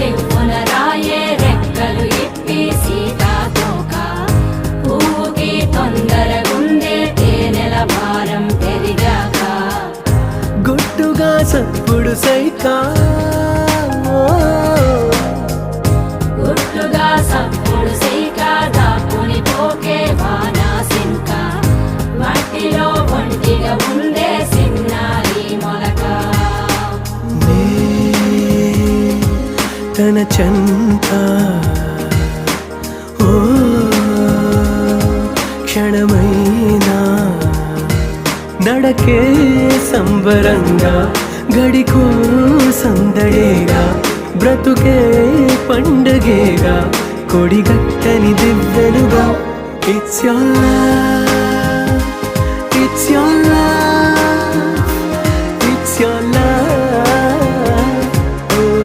రివ్వున రాయే రెక్కలు ఇప్పి సీతాకోక పువ్వుకి తొందరగుందే తేనెల భారం పెరిగాక గుట్టుగా సప్పుడు సైకా గుట్టుగా సప్పుడు సైక దాక్కుని పోకే వానా సింక మట్టిలో ఒంటిగా ఉందే సిన్నారి మొలక తన చెంత ఓ క్షణమైనా నడకే సంబరంగా గడికో సందడేగా బ్రతుకే పండగేగా కొడిగట్టని దివ్వెనుగా ఇట్స్ your love